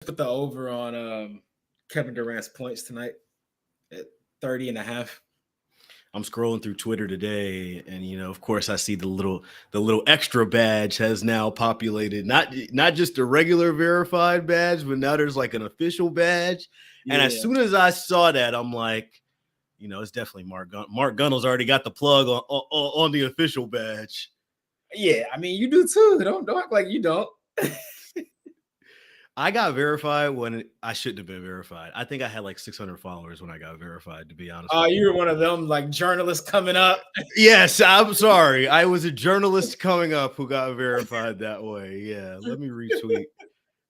Put the over on Kevin Durant's points tonight at 30.5. I'm scrolling through Twitter today, and of course, I see the little extra badge has now populated. Not just a regular verified badge, but now there's like an official badge. And as soon as I saw that, I'm like, it's definitely Mark Gunnels already got the plug on the official badge. Yeah, I mean, you do too. Don't act like you don't. I got verified when I shouldn't have been verified. I think I had like 600 followers when I got verified, to be honest. Oh, you were one of them like journalists coming up. Yes, I'm sorry. I was a journalist coming up who got verified that way. Yeah, let me retweet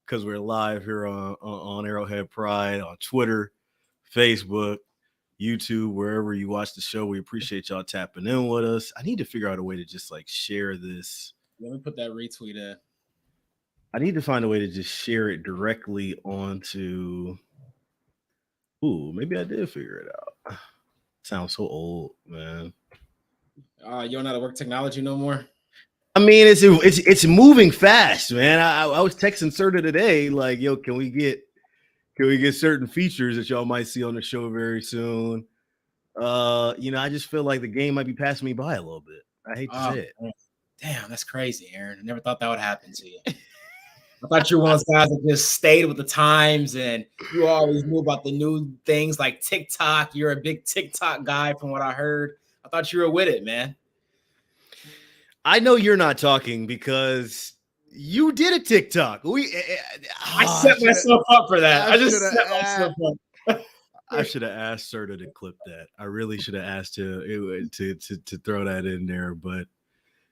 because we're live here on Arrowhead Pride on Twitter, Facebook, YouTube, wherever you watch the show. We appreciate y'all tapping in with us. I need to figure out a way to just like share this. Let me put that retweet in. I need to find a way to just share it directly onto. Ooh, maybe I did figure it out. Sounds so old, man. You don't know how to work technology no more? I mean, it's moving fast, man. I was texting Serta today, like, yo, can we get certain features that y'all might see on the show very soon? I just feel like the game might be passing me by a little bit. I hate to say it. Damn, that's crazy, Aaron. I never thought that would happen to you. I thought you were one of those guys that just stayed with the times and you always knew about the new things like TikTok. You're a big TikTok guy from what I heard. I thought you were with it, man. I know you're not talking because you did a TikTok. I set myself up for that. I just set myself up. I should have asked Serta to clip that. I really should have asked to throw that in there, but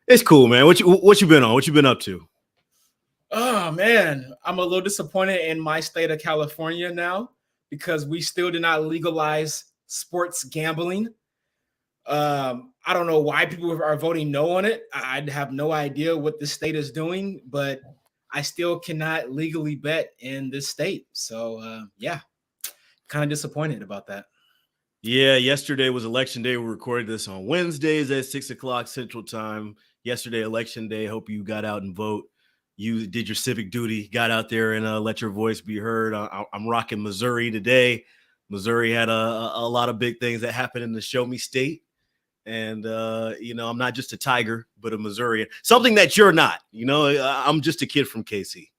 it's cool, man. What you been on? What you been up to? Oh man, I'm a little disappointed in my state of California now because we still did not legalize sports gambling. I don't know why people are voting no on it. I have no idea what the state is doing, but I still cannot legally bet in this state. So yeah, kind of disappointed about that. Yeah, yesterday was election day. We recorded this on Wednesdays at 6:00 Central Time. Yesterday, election day. Hope you got out and vote. You did your civic duty, got out there and let your voice be heard. I'm rocking Missouri today. Missouri had a lot of big things that happened in the Show Me State. And, I'm not just a Tiger, but a Missourian. Something that you're not. I'm just a kid from KC.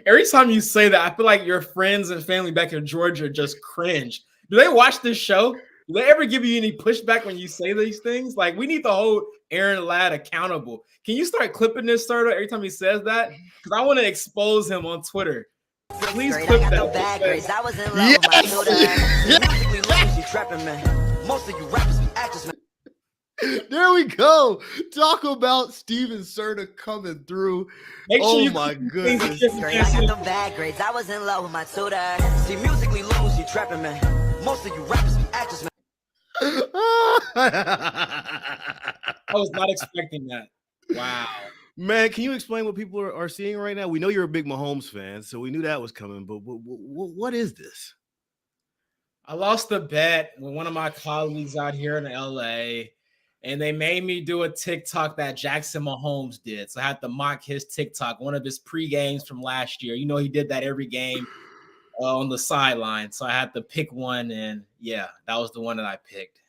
Every time you say that, I feel like your friends and family back in Georgia just cringe. Do they watch this show? Do they ever give you any pushback when you say these things? Like, we need to hold Aaron Ladd accountable. Can you start clipping this, Serta, every time he says that? Because I want to expose him on Twitter. Please clip that. I was in love with my tutor. Musically low, she trapping, man. Most of you rappers be actors, man. There we go. Talk about Steven Serta coming through. Oh my goodness. I got them bad grades. I was in love with my tutor. See, musically low, she trapping, man. Most of you rappers be actors, man. I was not expecting that. Wow. Man, can you explain what people are seeing right now? We know you're a big Mahomes fan, so we knew that was coming, but what is this? I lost a bet with one of my colleagues out here in LA, and they made me do a TikTok that Jackson Mahomes did. So I had to mock his TikTok, one of his pre-games from last year. He did that every game on the sideline. So I had to pick one, and yeah, that was the one that I picked.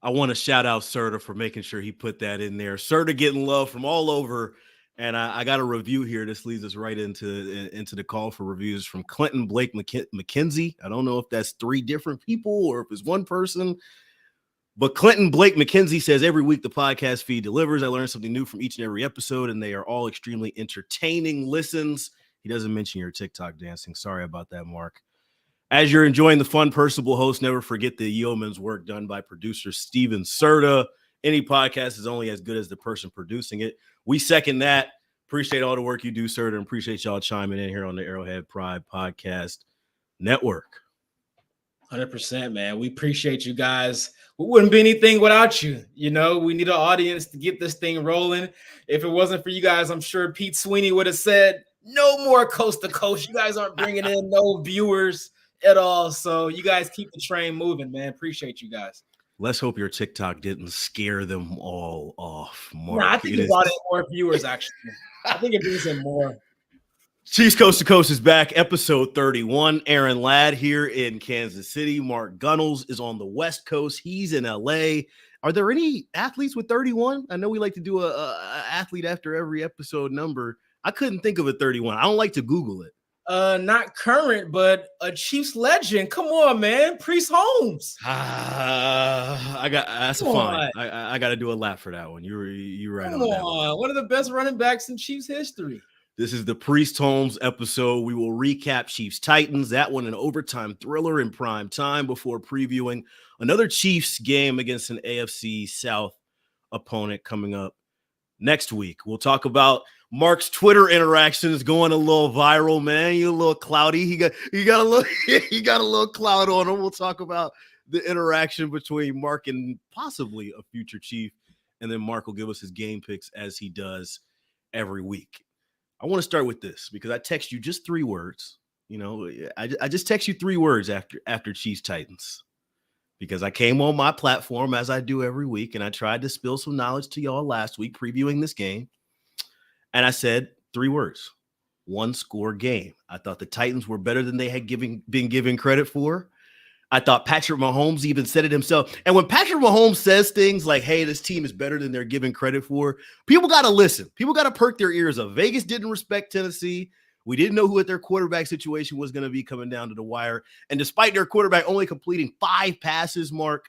I want to shout out Serta for making sure he put that in there. Serta getting love from all over. And I got a review here. This leads us right into the call for reviews from Clinton Blake McKenzie. I don't know if that's 3 different people or if it's one person. But Clinton Blake McKenzie says, every week the podcast feed delivers. I learn something new from each and every episode, and they are all extremely entertaining listens. He doesn't mention your TikTok dancing. Sorry about that, Mark. As you're enjoying the fun, personable host, never forget the yeoman's work done by producer Steven Serta. Any podcast is only as good as the person producing it. We second that. Appreciate all the work you do, Serta, and appreciate y'all chiming in here on the Arrowhead Pride Podcast Network. 100%, man. We appreciate you guys. We wouldn't be anything without you. We need an audience to get this thing rolling. If it wasn't for you guys, I'm sure Pete Sweeney would have said, no more coast to coast. You guys aren't bringing in no viewers at all. So you guys keep the train moving, man. Appreciate you guys. Let's hope your TikTok didn't scare them all off, Mark. I think it brought in more viewers, actually. I think it brings in more. Chiefs Coast to Coast is back, episode 31. Aaron Ladd here in Kansas City. Mark Gunnels is on the West Coast. He's in LA. Are there any athletes with 31? I know we like to do a athlete after every episode number. I couldn't think of a 31. I don't like to Google it. Not current, but a Chiefs legend. Come on, man. Priest Holmes. That's Come a fine. on. I got to do a lap for that one. You're right Come on that one. on. One of the best running backs in Chiefs history. This is the Priest Holmes episode. We will recap Chiefs Titans, that one an overtime thriller in prime time before previewing another Chiefs game against an AFC South opponent coming up next week. We'll talk about Mark's Twitter interactions going a little viral, man. You a little cloudy. He got a little cloud on him. We'll talk about the interaction between Mark and possibly a future Chief, and then Mark will give us his game picks as he does every week. I want to start with this because I text you just 3 words. You know, I just text you 3 words after Chiefs Titans because I came on my platform as I do every week and I tried to spill some knowledge to y'all last week previewing this game. And I said 3 words, 1-score game. I thought the Titans were better than they had been given credit for. I thought Patrick Mahomes even said it himself. And when Patrick Mahomes says things like, hey, this team is better than they're given credit for, people got to listen. People got to perk their ears up. Vegas didn't respect Tennessee. We didn't know what their quarterback situation was going to be coming down to the wire. And despite their quarterback only completing 5 passes, Mark,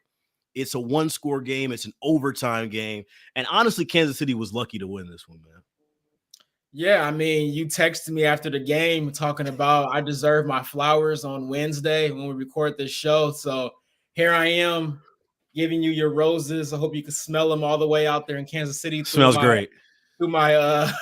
it's a 1-score game. It's an overtime game. And honestly, Kansas City was lucky to win this one, man. Yeah, I mean, you texted me after the game talking about I deserve my flowers on Wednesday when we record this show. So here I am giving you your roses. I hope you can smell them all the way out there in Kansas City. Smells great. Through my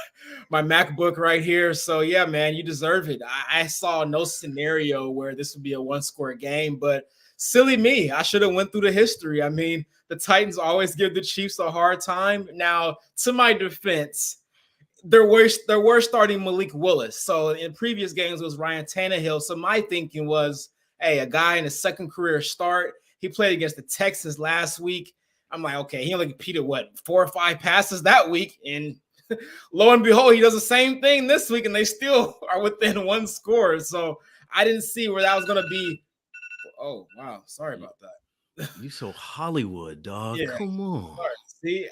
my MacBook right here. So yeah, man, you deserve it. I saw no scenario where this would be a 1-score game, but silly me. I should have went through the history. I mean, the Titans always give the Chiefs a hard time. Now, to my defense, they were starting Malik Willis. So in previous games, it was Ryan Tannehill. So my thinking was, hey, a guy in his second career start. He played against the Texans last week. I'm like, okay, he only competed, 4 or 5 passes that week. And lo and behold, he does the same thing this week, and they still are within 1 score. So I didn't see where that was going to be. Oh, wow. Sorry about that. You so Hollywood, dog. Yeah. Come on. Sorry. See,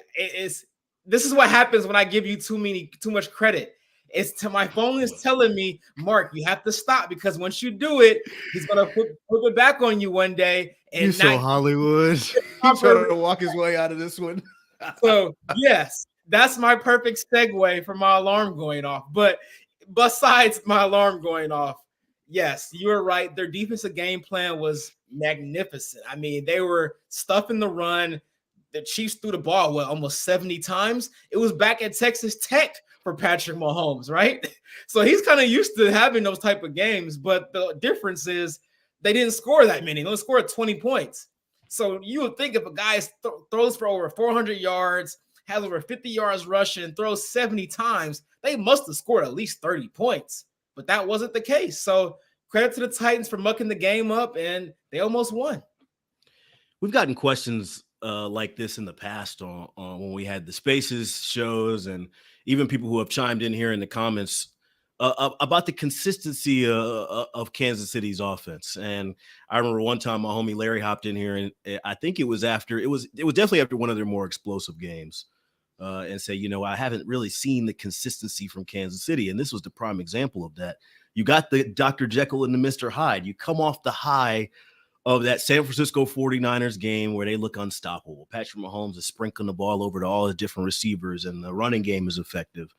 this is what happens when I give you too much credit. My phone is telling me, Mark, you have to stop because once you do it, he's gonna put it back on you one day. And you're so Hollywood. He's trying to walk his way out of this one. So yes, that's my perfect segue for my alarm going off. But besides my alarm going off, yes, you were right. Their defensive game plan was magnificent. I mean, they were stuffing the run. The Chiefs threw the ball, almost 70 times. It was back at Texas Tech for Patrick Mahomes, right? So he's kind of used to having those type of games, but the difference is they didn't score that many. They only scored 20 points. So you would think if a guy throws for over 400 yards, has over 50 yards rushing, throws 70 times, they must have scored at least 30 points. But that wasn't the case. So credit to the Titans for mucking the game up, and they almost won. We've gotten questions like this in the past on when we had the Spaces shows, and even people who have chimed in here in the comments about the consistency of Kansas City's offense. And I remember one time my homie Larry hopped in here, and I think it was definitely after one of their more explosive games, and say, I haven't really seen the consistency from Kansas City, and this was the prime example of that. You got the Dr. Jekyll and the Mr. Hyde. You come off the high of that San Francisco 49ers game where they look unstoppable. Patrick Mahomes is sprinkling the ball over to all the different receivers, and the running game is effective.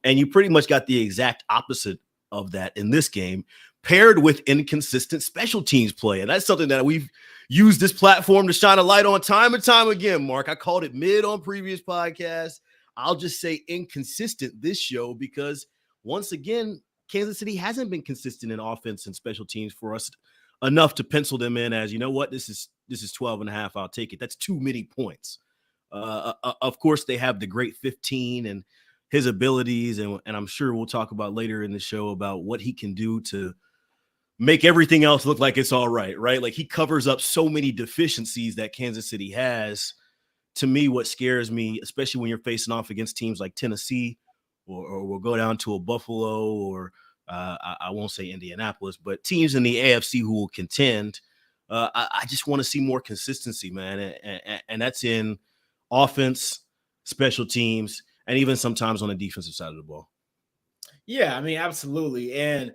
And you pretty much got the exact opposite of that in this game, paired with inconsistent special teams play. And that's something that we've used this platform to shine a light on time and time again, Mark. I called it mid on previous podcasts. I'll just say inconsistent this show because, once again, Kansas City hasn't been consistent in offense and special teams for us enough to pencil them in as, this is 12 and a half. I'll take it. That's too many points. Of course, they have the great 15 and his abilities. And I'm sure we'll talk about later in the show about what he can do to make everything else look like it's all right? Like he covers up so many deficiencies that Kansas City has. To me, what scares me, especially when you're facing off against teams like Tennessee, or we'll go down to a Buffalo or I won't say Indianapolis, but teams in the AFC who will contend. I just want to see more consistency, man. And that's in offense, special teams, and even sometimes on the defensive side of the ball. Yeah, I mean, absolutely. And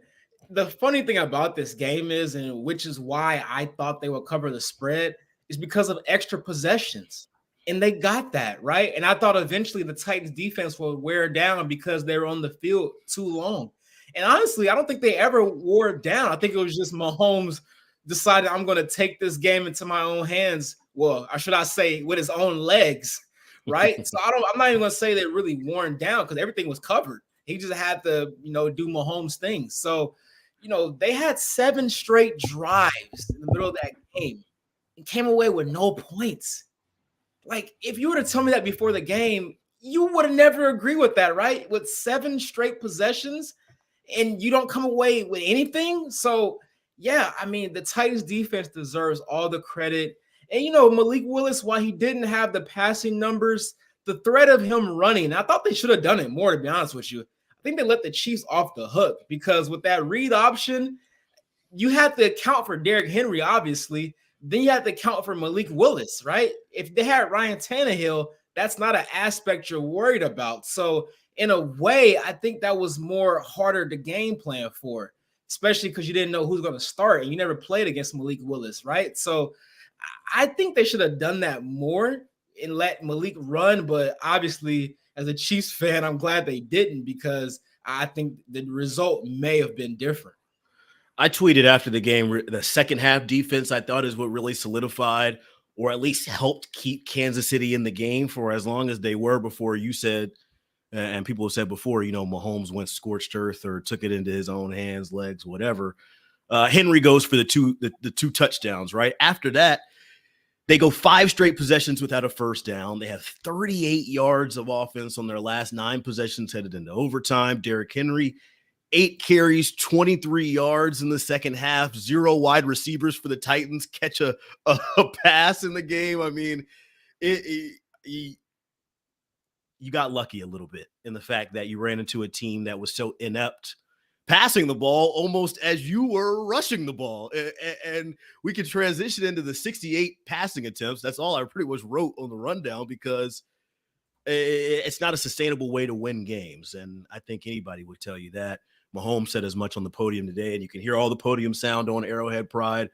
the funny thing about this game is, and which is why I thought they would cover the spread, is because of extra possessions. And they got that, right? And I thought eventually the Titans defense would wear down because they were on the field too long. And honestly, I don't think they ever wore it down. I think it was just Mahomes decided, I'm going to take this game into my own hands. Well, or should I say with his own legs, right? So I'm not even going to say they're really worn down because everything was covered. He just had to, do Mahomes things. So, they had 7 straight drives in the middle of that game and came away with no points. Like, if you were to tell me that before the game, you would have never agree with that, right? With 7 straight possessions and you don't come away with anything. So, yeah, I mean, the Titans defense deserves all the credit. And, Malik Willis, while he didn't have the passing numbers, the threat of him running, I thought they should have done it more, to be honest with you. I think they let the Chiefs off the hook because with that read option, you had to account for Derrick Henry, obviously. Then you have to account for Malik Willis, right? If they had Ryan Tannehill, that's not an aspect you're worried about. So in a way, I think that was more harder to game plan for, especially because you didn't know who's going to start and you never played against Malik Willis, right? So I think they should have done that more and let Malik run. But obviously, as a Chiefs fan, I'm glad they didn't because I think the result may have been different. I tweeted after the game, the second half defense, I thought is what really solidified or at least helped keep Kansas City in the game for as long as they were before you said, and people have said before, Mahomes went scorched earth or took it into his own hands, legs, whatever. Henry goes for the two touchdowns, right? After that, they go 5 straight possessions without a first down. They have 38 yards of offense on their last 9 possessions headed into overtime. Derrick Henry, 8 carries, 23 yards in the second half, 0 wide receivers for the Titans catch a pass in the game. I mean, you got lucky a little bit in the fact that you ran into a team that was so inept passing the ball almost as you were rushing the ball. And we can transition into the 68 passing attempts. That's all I pretty much wrote on the rundown because it's not a sustainable way to win games. And I think anybody would tell you that. Mahomes said as much on the podium today, and you can hear all the podium sound on Arrowhead Pride,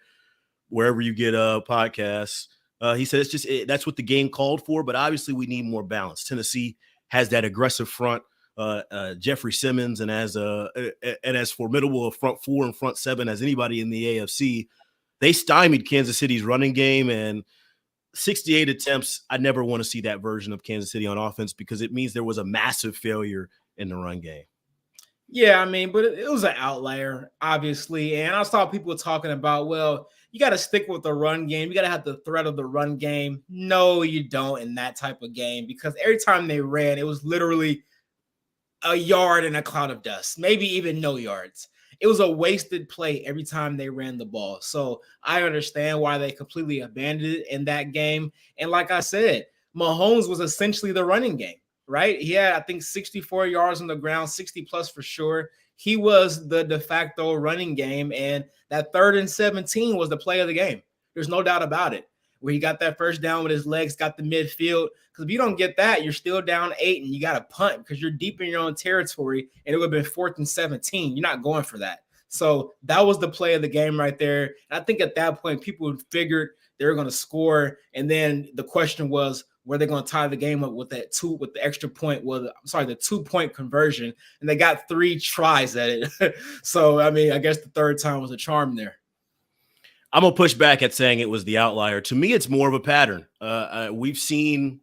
wherever you get podcasts. He said that's what the game called for, but obviously we need more balance. Tennessee has that aggressive front, Jeffrey Simmons, and as formidable a front 4 and front 7 as anybody in the AFC. They stymied Kansas City's running game, and 68 attempts. I never want to see that version of Kansas City on offense because it means there was a massive failure in the run game. Yeah, I mean, but it was an outlier, obviously. And I saw people talking about, well, you got to stick with the run game. You got to have the threat of the run game. No, you don't in that type of game because every time they ran, it was literally a yard in a cloud of dust, maybe even no yards. It was a wasted play every time they ran the ball. So I understand why they completely abandoned it in that game. And like I said, Mahomes was essentially the running game. Right? He had, I think, 64 yards on the ground, 60 plus for sure. He was the de facto running game, and that 3rd and 17 was the play of the game. There's no doubt about it. Where he got that first down with his legs, got the midfield. Because if you don't get that, you're still down 8, and you got to punt because you're deep in your own territory, and it would have been 4th and 17. You're not going for that. So that was the play of the game right there. And I think at that point, people figured they were going to score, and then the question was, where they're going to tie the game up with the extra point, the 2-point conversion. And they got 3 tries at it. So, I mean, I guess the 3rd time was a charm there. I'm going to push back at saying it was the outlier. To me, it's more of a pattern. We've seen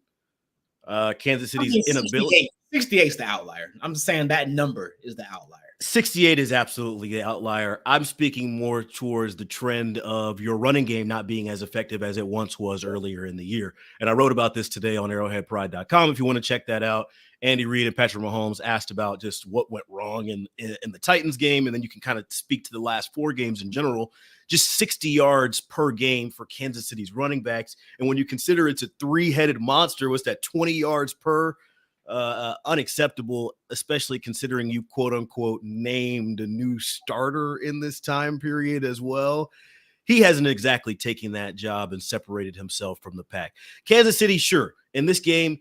Kansas City's inability. 68 is the outlier. I'm saying that number is the outlier. 68 is absolutely the outlier. I'm speaking more towards the trend of your running game not being as effective as it once was earlier in the year. And I wrote about this today on arrowheadpride.com. If you want to check that out, Andy Reid and Patrick Mahomes asked about just what went wrong in the Titans game. And then you can kind of speak to the last 4 games in general, just 60 yards per game for Kansas City's running backs. And when you consider it's a 3-headed monster, what's that, 20 yards per? unacceptable, especially considering you quote unquote named a new starter in this time period as well. He hasn't exactly taken that job and separated himself from the pack. Kansas City, sure. In this game,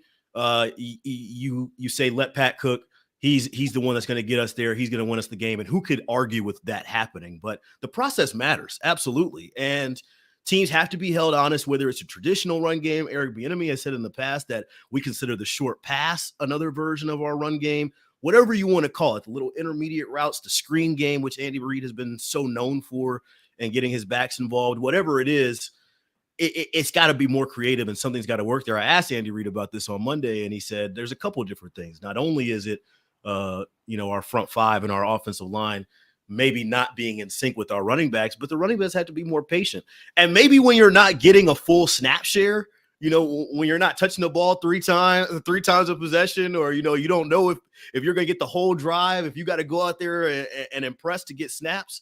you say let Pat cook. He's the one that's going to get us there. He's going to win us the game. And who could argue with that happening? But the process matters, absolutely. And teams have to be held honest, whether it's a traditional run game. Eric Bieniemy has said in the past that we consider the short pass another version of our run game. Whatever you want to call it, the little intermediate routes, the screen game, which Andy Reid has been so known for, and getting his backs involved, whatever it is, it's got to be more creative and something's got to work there. I asked Andy Reid about this on Monday, and he said there's a couple of different things. Not only is it, our front five and our offensive line maybe not being in sync with our running backs, but the running backs have to be more patient. And maybe when you're not getting a full snap share, when you're not touching the ball three times of possession, or, you don't know if you're going to get the whole drive, if you got to go out there and impress to get snaps,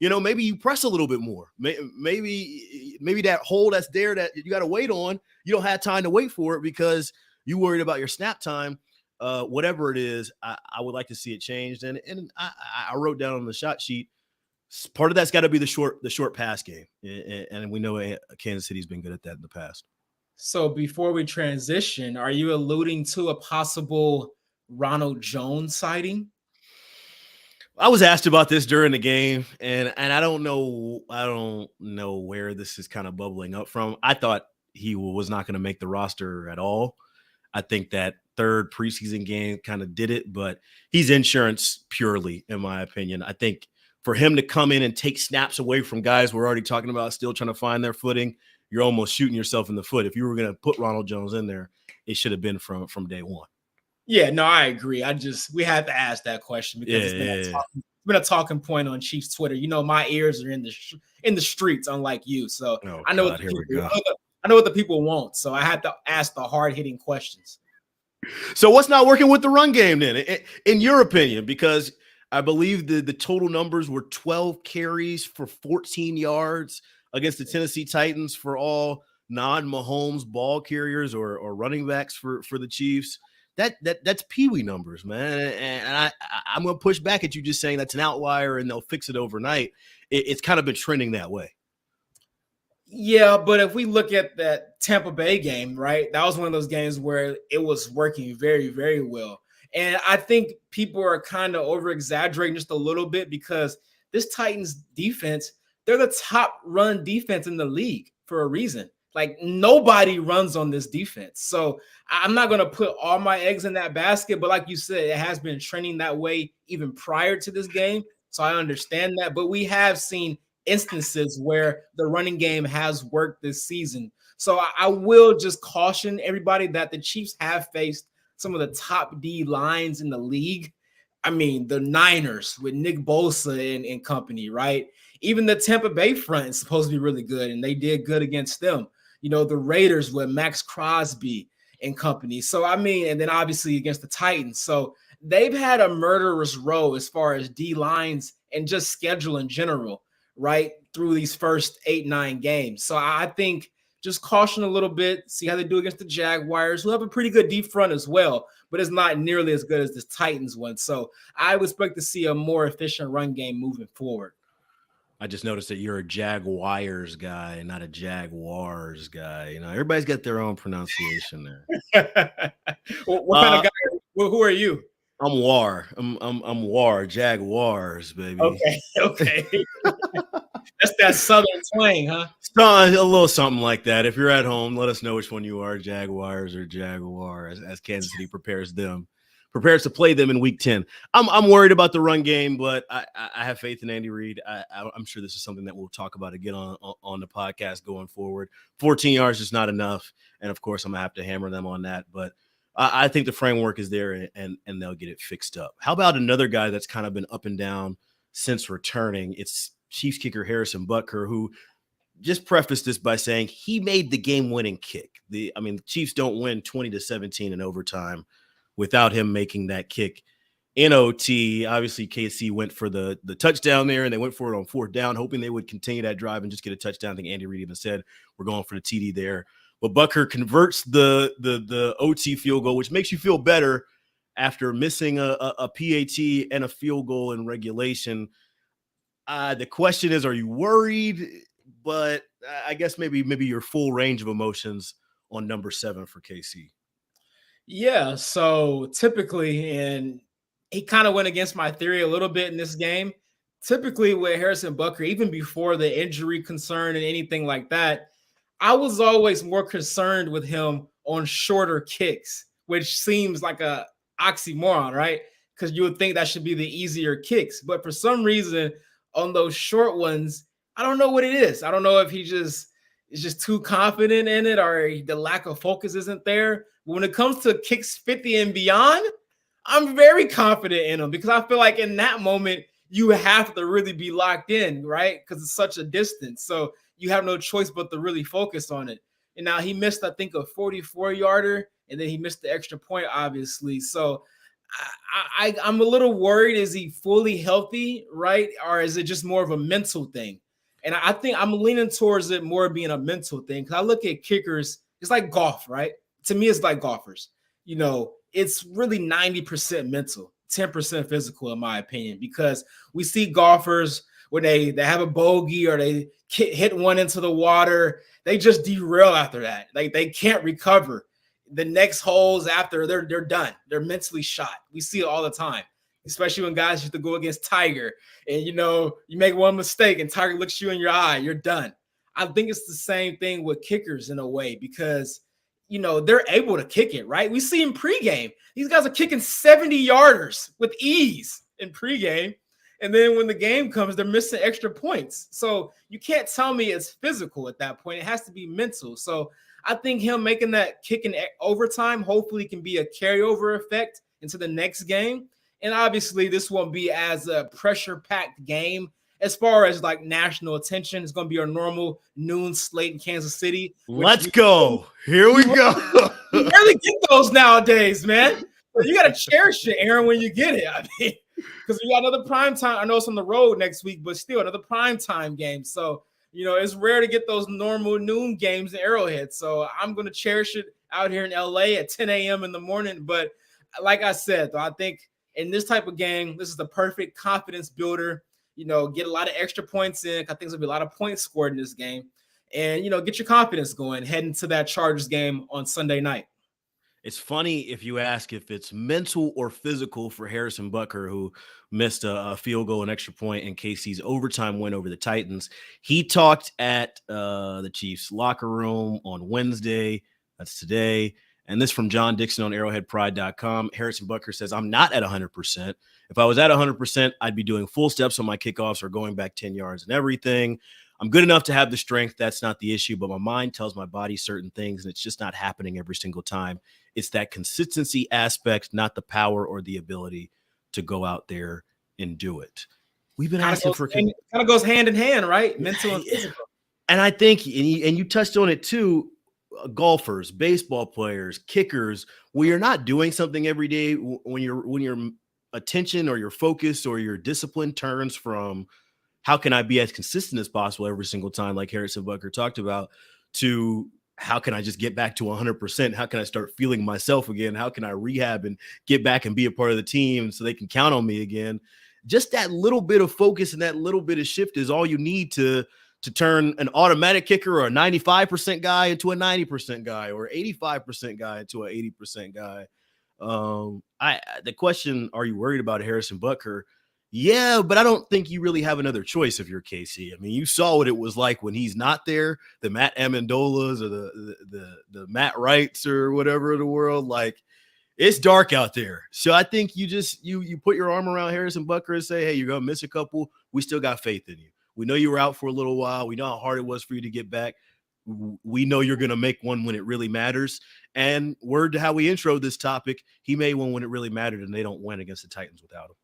maybe you press a little bit more. Maybe that hole that's there that you got to wait on, you don't have time to wait for it because you worried about your snap time. Whatever it is, I would like to see it changed. And I wrote down on the shot sheet, part of that's got to be the short pass game. And we know Kansas City's been good at that in the past. So before we transition, are you alluding to a possible Ronald Jones sighting? I was asked about this during the game, and I don't know where this is kind of bubbling up from. I thought he was not going to make the roster at all. I think that third preseason game kind of did it, but he's insurance purely, in my opinion. I think for him to come in and take snaps away from guys we're already talking about still trying to find their footing, you're almost shooting yourself in the foot. If you were going to put Ronald Jones in there, it should have been from day one. Yeah, no, I agree. We had to ask that question because it's been a talking point on Chiefs Twitter. My ears are in the streets, unlike you. So I know what the people want. So I had to ask the hard-hitting questions. So what's not working with the run game then, in your opinion? Because I believe the total numbers were 12 carries for 14 yards against the Tennessee Titans for all non-Mahomes ball carriers or running backs for the Chiefs. That's peewee numbers, man. And I'm going to push back at you just saying that's an outlier and they'll fix it overnight. It's kind of been trending that way. Yeah, but if we look at that Tampa Bay game, right, that was one of those games where it was working very, very well. And I think people are kind of over-exaggerating just a little bit because this Titans defense, they're the top run defense in the league for a reason. Like, nobody runs on this defense. So I'm not going to put all my eggs in that basket. But like you said, it has been trending that way even prior to this game. So I understand that. But we have seen instances where the running game has worked this season. So I will just caution everybody that the Chiefs have faced some of the top D lines in the league. I mean, the Niners with Nick Bosa and company, right? Even the Tampa Bay front is supposed to be really good, and they did good against them. The Raiders with Max Crosby and company. So, I mean, and then obviously against the Titans. So they've had a murderous row as far as D lines and just schedule in general, right, through these first 8-9 games. So I think just caution a little bit, see how they do against the Jaguars, who have a pretty good deep front as well, but it's not nearly as good as the Titans one. So I would expect to see a more efficient run game moving forward. I just noticed that you're a Jaguars guy, not a Jaguars guy. Everybody's got their own pronunciation there. What kind of guy? Who are you? I'm War. I'm War. Jaguars, baby. Okay. That's that Southern twang, huh? A little something like that. If you're at home, let us know which one you are, Jaguars or Jaguar, as Kansas City prepares to play them in Week 10. I'm worried about the run game, but I have faith in Andy Reid. I'm sure this is something that we'll talk about again on the podcast going forward. 14 yards is not enough, and of course, I'm gonna have to hammer them on that. But I think the framework is there, and they'll get it fixed up. How about another guy that's kind of been up and down since returning? It's Chiefs kicker Harrison Butker, who just prefaced this by saying he made the game-winning kick. The Chiefs don't win 20-17 in overtime without him making that kick in OT. Obviously, KC went for the touchdown there, and they went for it on fourth down, hoping they would continue that drive and just get a touchdown. I think Andy Reid even said, we're going for the TD there. but Butker converts the OT field goal, which makes you feel better after missing a PAT and a field goal in regulation. The question is, are you worried? But I guess maybe your full range of emotions on number 7 for KC. Yeah, so typically, and he kind of went against my theory a little bit in this game. Typically, with Harrison Butker, even before the injury concern and anything like that, I was always more concerned with him on shorter kicks, which seems like a oxymoron, right? Because you would think that should be the easier kicks. But for some reason, on those short ones, I don't know what it is. I don't know if he just is just too confident in it or the lack of focus isn't there. When it comes to kicks 50 and beyond, I'm very confident in him because I feel like in that moment, you have to really be locked in, right? Because it's such a distance. So you have no choice but to really focus on it. And now he missed, I think, a 44-yarder, and then he missed the extra point, obviously. So I'm a little worried. Is he fully healthy, right? Or is it just more of a mental thing? And I think I'm leaning towards it more being a mental thing. Because I look at kickers, it's like golf, right? To me, it's like golfers. You know, it's really 90% mental, 10% physical, in my opinion, because we see golfers when they have a bogey or they hit one into the water, they just derail after that. Like they can't recover. The next holes after they're done. They're mentally shot. We see it all the time, especially when guys used to go against Tiger and, you know, you make one mistake and Tiger looks you in your eye, you're done. I think it's the same thing with kickers in a way because, you know, they're able to kick it, right? We see in pregame, these guys are kicking 70-yarders with ease in pregame. And then when the game comes, they're missing extra points. So you can't tell me it's physical at that point. It has to be mental. So I think him making that kick in overtime hopefully can be a carryover effect into the next game. And obviously, this won't be as a pressure-packed game as far as like national attention. It's going to be our normal noon slate in Kansas City. Let's go. Here we go. You barely get those nowadays, man. But you got to cherish it, Aaron, when you get it. I mean, because we got another prime time. I know it's on the road next week, but still another prime time game. So, you know, it's rare to get those normal noon games in Arrowhead. So I'm going to cherish it out here in LA at 10 a.m. in the morning. But like I said, though, I think in this type of game, this is the perfect confidence builder. You know, get a lot of extra points in. I think there's going to be a lot of points scored in this game. And, you know, get your confidence going heading to that Chargers game on Sunday night. It's funny if you ask if it's mental or physical for Harrison Butker, who missed a field goal, an extra point in KC's overtime win over the Titans. He talked at the Chiefs locker room on Wednesday. That's today. And this from John Dixon on arrowheadpride.com. Harrison Butker says, I'm not at 100%. If I was at 100%, I'd be doing full steps on my kickoffs or going back 10 yards and everything. I'm good enough to have the strength. That's not the issue, but my mind tells my body certain things, and it's just not happening every single time. It's that consistency aspect, not the power or the ability to go out there and do it. We've been asking for kind of goes hand in hand, right? Mental and physical. And I think, and you touched on it too, golfers, baseball players, kickers, when you're not doing something every day, when your attention or your focus or your discipline turns from how can I be as consistent as possible every single time, like Harrison Butker talked about, to how can I just get back to 100%? How can I start feeling myself again? How can I rehab and get back and be a part of the team so they can count on me again? Just that little bit of focus and that little bit of shift is all you need to turn an automatic kicker or a 95% guy into a 90% guy or 85% guy into an 80% guy. The question, are you worried about Harrison Butker? Yeah, but I don't think you really have another choice if you're KC. I mean, you saw what it was like when he's not there, the Matt Amendolas or the Matt Wrights or whatever in the world. Like, it's dark out there. So I think you just you put your arm around Harrison Butker and say, hey, you're going to miss a couple. We still got faith in you. We know you were out for a little while. We know how hard it was for you to get back. We know you're going to make one when it really matters. And word to how we introed this topic, he made one when it really mattered, and they don't win against the Titans without him.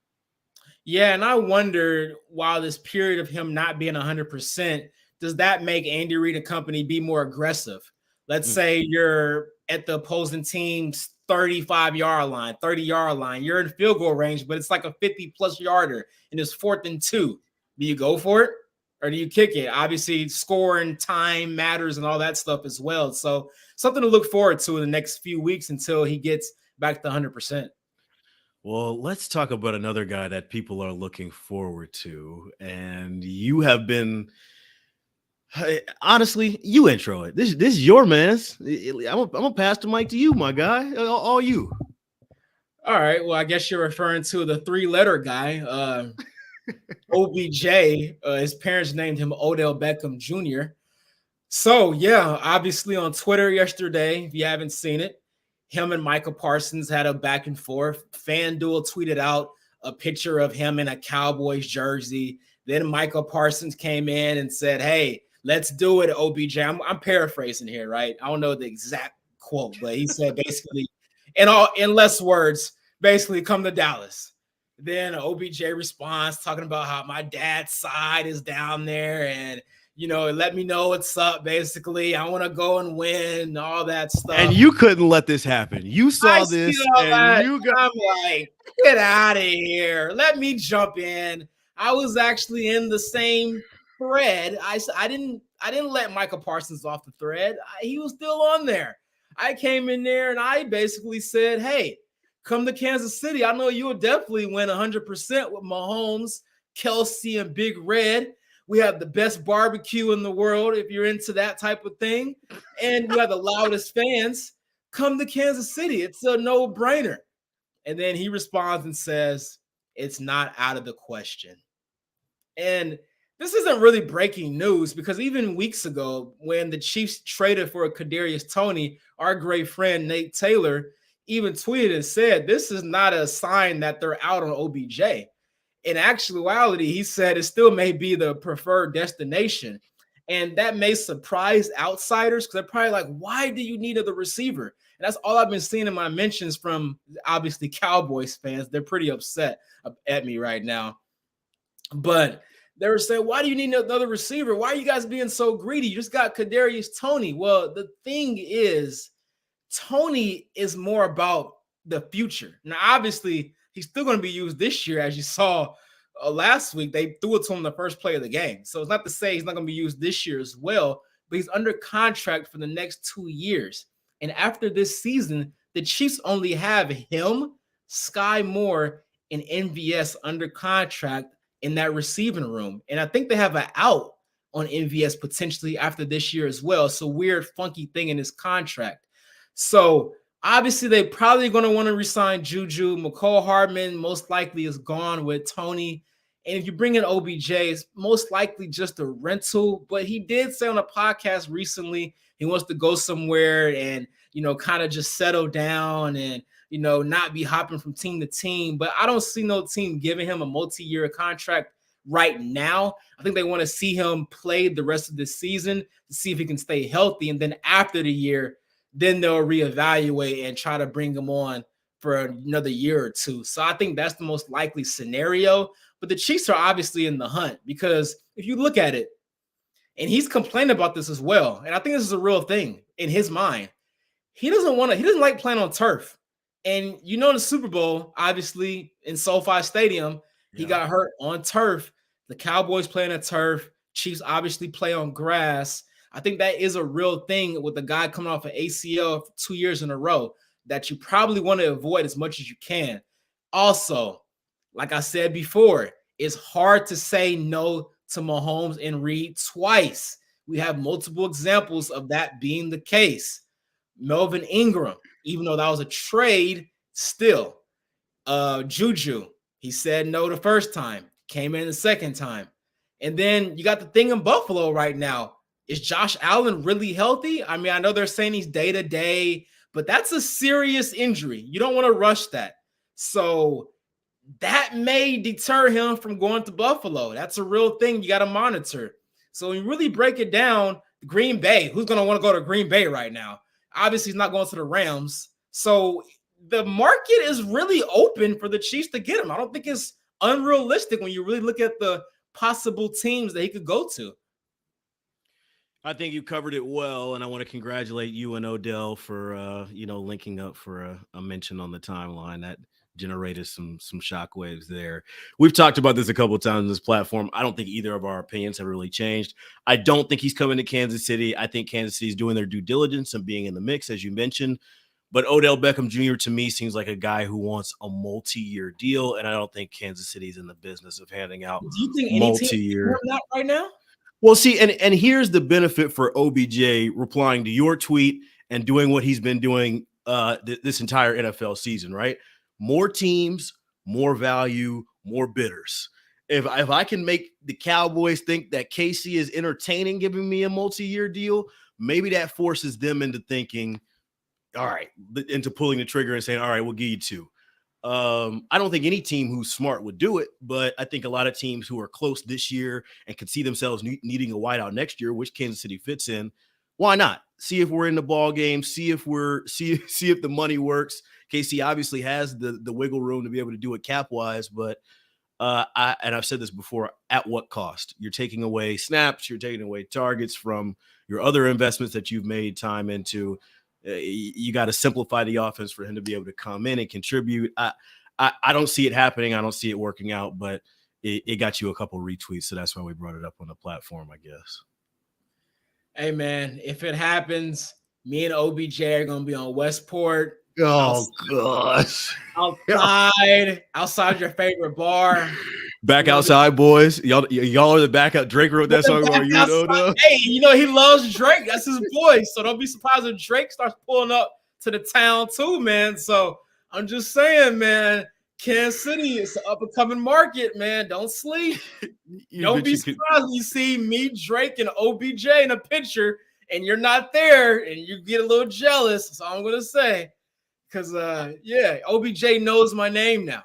Yeah, and I wondered, while this period of him not being 100%, does that make Andy Reid and company be more aggressive? Let's say you're at the opposing team's 35-yard line, 30-yard line. You're in field goal range, but it's like a 50-plus yarder, and it's 4th and 2. Do you go for it? or do you kick it? Obviously, scoring time matters and all that stuff as well. So something to look forward to in the next few weeks until he gets back to 100%. Well, let's talk about another guy that people are looking forward to. And you have been, honestly, you intro it. This is your man's. I'm gonna pass the mic to you, my guy. All you. All right. Well, I guess you're referring to the 3-letter guy, OBJ. His parents named him Odell Beckham Jr. So, yeah, obviously on Twitter yesterday, if you haven't seen it, him and Micah Parsons had a back and forth. FanDuel tweeted out a picture of him in a Cowboys jersey. Then Micah Parsons came in and said, hey, let's do it, OBJ. I'm paraphrasing here, right? I don't know the exact quote, but he said basically, in less words, basically come to Dallas. Then OBJ responds talking about how my dad's side is down there and let me know what's up. Basically, I want to go and win, all that stuff. And you couldn't let this happen. You saw this, and I'm like, get out of here. Let me jump in. I was actually in the same thread. I didn't let Michael Parsons off the thread. He was still on there. I came in there and I basically said, hey, come to Kansas City. I know you'll definitely win 100% with Mahomes, Kelsey, and Big Red. We have the best barbecue in the world if you're into that type of thing. And we have the loudest fans. Come to Kansas City. It's a no-brainer. And then he responds and says, it's not out of the question. And this isn't really breaking news because even weeks ago when the Chiefs traded for Kadarius Toney, our great friend Nate Taylor even tweeted and said, this is not a sign that they're out on OBJ. In actuality, he said it still may be the preferred destination. And that may surprise outsiders because they're probably like, why do you need a receiver? And that's all I've been seeing in my mentions from obviously Cowboys fans. They're pretty upset at me right now. But they were saying, why do you need another receiver? Why are you guys being so greedy? You just got Kadarius Toney. Well, the thing is, Toney is more about the future. Now, obviously, he's still going to be used this year, as you saw last week. They threw it to him the first play of the game. So it's not to say he's not going to be used this year as well, but he's under contract for the next 2 years. And after this season, the Chiefs only have him, Sky Moore, and MVS under contract in that receiving room. And I think they have an out on MVS potentially after this year as well. So weird, funky thing in his contract. So obviously, they're probably going to want to resign Juju. McCall Hardman most likely is gone with Toney. And if you bring in OBJ, it's most likely just a rental. But he did say on a podcast recently he wants to go somewhere and, kind of just settle down and, not be hopping from team to team. But I don't see no team giving him a multi-year contract right now. I think they want to see him play the rest of the season to see if he can stay healthy. And then after the year, then they'll reevaluate and try to bring him on for another year or two. So I think that's the most likely scenario. But the Chiefs are obviously in the hunt because if you look at it, and he's complaining about this as well, and I think this is a real thing in his mind. He doesn't like playing on turf. And in the Super Bowl, obviously in SoFi Stadium, he got hurt on turf. The Cowboys play on turf. Chiefs obviously play on grass. I think that is a real thing with the guy coming off an ACL for 2 years in a row that you probably want to avoid as much as you can. Also, like I said before, it's hard to say no to Mahomes and Reed twice. We have multiple examples of that being the case. Melvin Ingram, even though that was a trade, still. Juju, he said no the first time, came in the second time. And then you got the thing in Buffalo right now. Is Josh Allen really healthy? I mean, I know they're saying he's day-to-day, but that's a serious injury. You don't want to rush that. So that may deter him from going to Buffalo. That's a real thing you got to monitor. So when you really break it down, Green Bay, who's going to want to go to Green Bay right now? Obviously, he's not going to the Rams. So the market is really open for the Chiefs to get him. I don't think it's unrealistic when you really look at the possible teams that he could go to. I think you covered it well, and I want to congratulate you and Odell for linking up for a mention on the timeline. generated some shockwaves there. We've talked about this a couple of times on this platform. I don't think either of our opinions have really changed. I don't think he's coming to Kansas City. I think Kansas City is doing their due diligence and being in the mix, as you mentioned. But Odell Beckham Jr. to me seems like a guy who wants a multi-year deal, and I don't think Kansas City's in the business of handing out Do you think any multi-year team that right now? Well, see, and here's the benefit for OBJ replying to your tweet and doing what he's been doing this entire NFL season, right? More teams, more value, more bidders. If I can make the Cowboys think that KC is entertaining giving me a multi-year deal, maybe that forces them into thinking, all right, into pulling the trigger and saying, all right, we'll give you two. I don't think any team who's smart would do it, but I think a lot of teams who are close this year and could see themselves needing a wideout next year, which Kansas City fits in, why not? See if we're in the ball game, see if the money works. KC obviously has the wiggle room to be able to do it cap wise, but I've said this before, at what cost? You're taking away snaps, you're taking away targets from your other investments that you've made time into. You got to simplify the offense for him to be able to come in and contribute. I don't see it happening. I don't see it working out, but it got you a couple retweets, so that's why we brought it up on the platform, I guess. Hey, man, if it happens, me and OBJ are going to be on Westport. Oh, gosh. Outside your favorite bar. Back outside, boys. Y'all are the backup. Drake wrote that song about you and Odell. Hey, he loves Drake. That's his boy. So don't be surprised if Drake starts pulling up to the town too, man. So I'm just saying, man, Kansas City is an up-and-coming market, man. Don't sleep. Don't be surprised when you see me, Drake, and OBJ in a picture, and you're not there, and you get a little jealous. That's all I'm going to say. Because, OBJ knows my name now.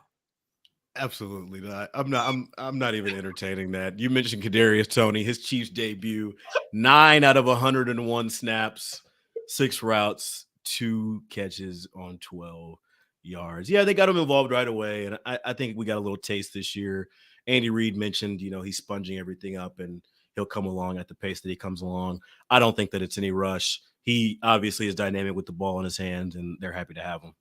Absolutely not. I'm not even entertaining that. You mentioned Kadarius Toney, his Chiefs debut, 9 out of 101 snaps, 6 routes, 2 catches on 12 yards. Yeah, they got him involved right away, and I think we got a little taste this year. Andy Reid mentioned, he's sponging everything up, and he'll come along at the pace that he comes along. I don't think that it's any rush. He obviously is dynamic with the ball in his hands, and they're happy to have him.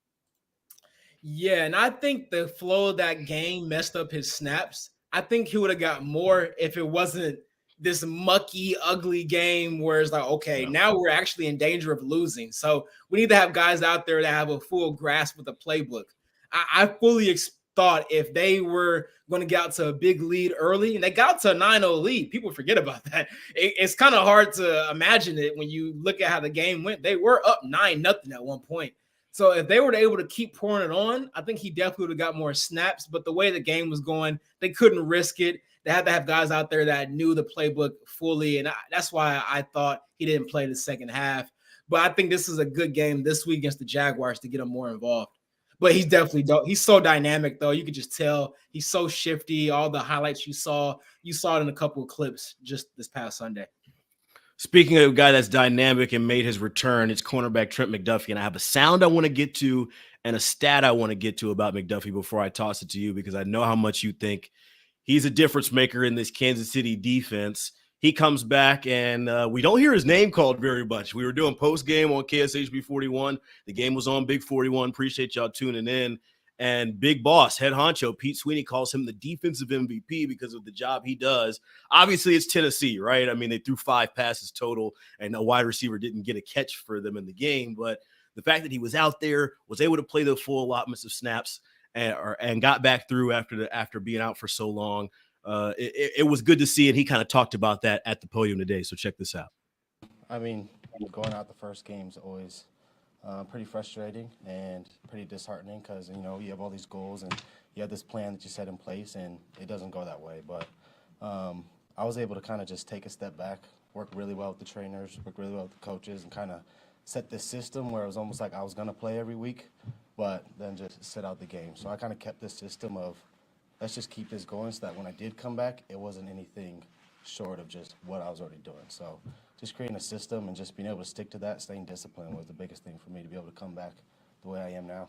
Yeah, and I think the flow of that game messed up his snaps. I think he would have got more if it wasn't this mucky, ugly game where it's like, okay, now we're actually in danger of losing. So we need to have guys out there that have a full grasp with the playbook. I fully thought if they were going to get out to a big lead early, and they got to a 9-0 lead, people forget about that. It's kind of hard to imagine it when you look at how the game went. They were up 9-0 at one point. So if they were able to keep pouring it on, I think he definitely would have got more snaps. But the way the game was going, they couldn't risk it. They had to have guys out there that knew the playbook fully. And that's why I thought he didn't play the second half. But I think this is a good game this week against the Jaguars to get him more involved. But he's so dynamic, though. You could just tell he's so shifty. All the highlights you saw it in a couple of clips just this past Sunday. Speaking of a guy that's dynamic and made his return, it's cornerback Trent McDuffie. And I have a sound I want to get to and a stat I want to get to about McDuffie before I toss it to you, because I know how much you think he's a difference maker in this Kansas City defense. He comes back, and we don't hear his name called very much. We were doing post-game on KSHB 41. The game was on Big 41. Appreciate y'all tuning in. And Big Boss, head honcho, Pete Sweeney, calls him the defensive MVP because of the job he does. Obviously, it's Tennessee, right? I mean, they threw 5 passes total, and a wide receiver didn't get a catch for them in the game. But the fact that he was out there, was able to play the full allotments of snaps, and got back through after being out for so long, it was good to see. And he kind of talked about that at the podium today. So check this out. I mean, going out the first game is always pretty frustrating and pretty disheartening because, you have all these goals and you have this plan that you set in place and it doesn't go that way. But I was able to kind of just take a step back, work really well with the trainers, work really well with the coaches, and kind of set this system where it was almost like I was going to play every week, but then just sit out the game. So I kind of kept this system of let's just keep this going so that when I did come back, it wasn't anything short of just what I was already doing. So just creating a system and just being able to stick to that, staying disciplined was the biggest thing for me to be able to come back the way I am now.